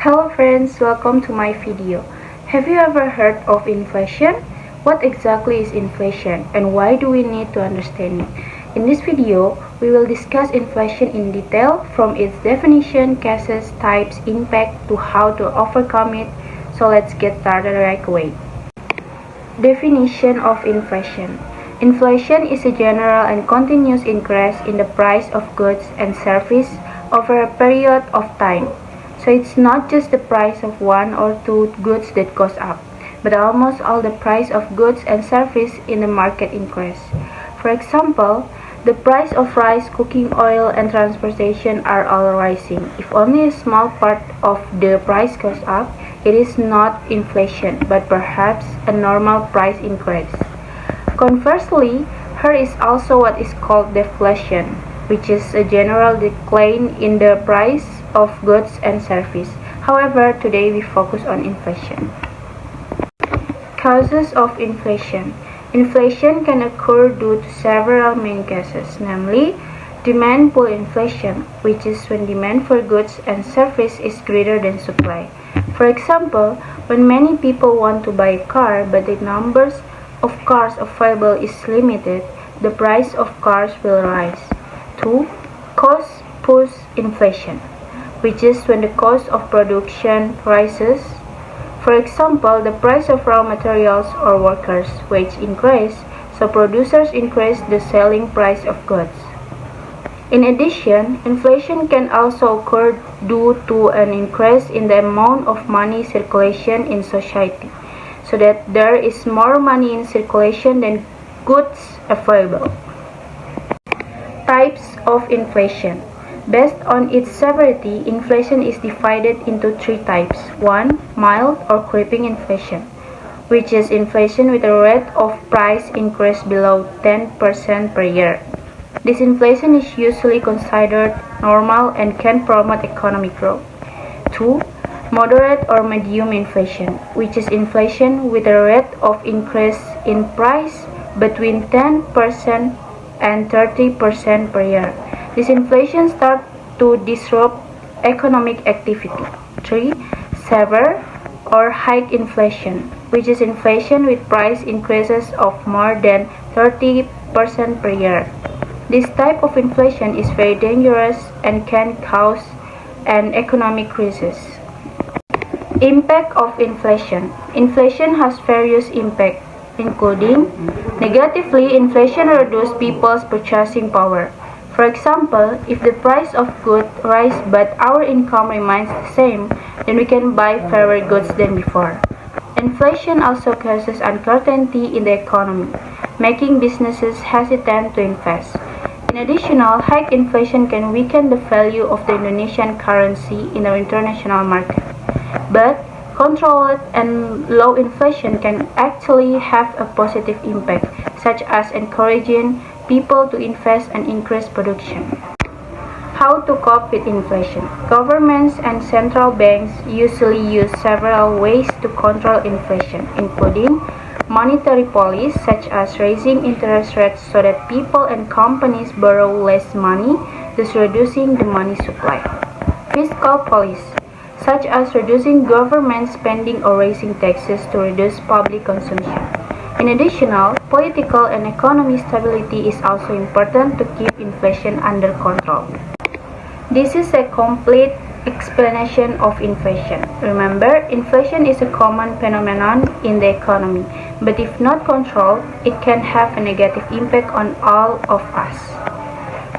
Hello friends, welcome to my video. Have you ever heard of inflation? What exactly is inflation and why do we need to understand it? In this video, we will discuss inflation in detail from its definition, cases, types, impact to how to overcome it. So let's get started right away. Definition of inflation. Inflation is a general and continuous increase in the price of goods and services over a period of time. So it's not just the price of one or two goods that goes up, but almost all the price of goods and services in the market increase. For example, the price of rice, cooking oil, and transportation are all rising. If only a small part of the price goes up, it is not inflation, but perhaps a normal price increase. Conversely, here is also what is called deflation, which is a general decline in the price of goods and services. However, today we focus on inflation. Causes of inflation. Inflation can occur due to several main causes, namely demand pull inflation, which is when demand for goods and services is greater than supply. For example, when many people want to buy a car but the numbers of cars available is limited, the price of cars will rise. 2. Cost push inflation, which is when the cost of production rises. For example, the price of raw materials or workers' wage increase, so producers increase the selling price of goods. In addition, inflation can also occur due to an increase in the amount of money circulation in society, so that there is more money in circulation than goods available. Types of inflation. Based on its severity, inflation is divided into three types. 1. Mild or creeping inflation, which is inflation with a rate of price increase below 10% per year. This inflation is usually considered normal and can promote economic growth. 2. Moderate or medium inflation, which is inflation with a rate of increase in price between 10% and 30% per year. This inflation starts to disrupt economic activity. 3. Severe or high inflation, which is inflation with price increases of more than 30% per year. This type of inflation is very dangerous and can cause an economic crisis. Impact of inflation. Inflation has various impacts, including negatively, inflation reduces people's purchasing power. For example, if the price of goods rise but our income remains the same, then we can buy fewer goods than before. Inflation also causes uncertainty in the economy, making businesses hesitant to invest. In addition, high inflation can weaken the value of the Indonesian currency in the international market. But controlled and low inflation can actually have a positive impact, such as encouraging people to invest and increase production. How to cope with inflation? Governments and central banks usually use several ways to control inflation, including monetary policy, such as raising interest rates so that people and companies borrow less money, thus reducing the money supply. Fiscal policy, such as reducing government spending or raising taxes to reduce public consumption. In addition, political and economic stability is also important to keep inflation under control. This is a complete explanation of inflation. Remember, inflation is a common phenomenon in the economy, but if not controlled, it can have a negative impact on all of us.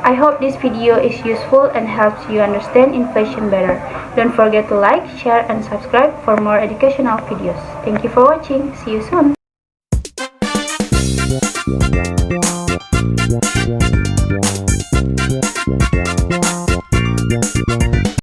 I hope this video is useful and helps you understand inflation better. Don't forget to like, share, and subscribe for more educational videos. Thank you for watching. See you soon.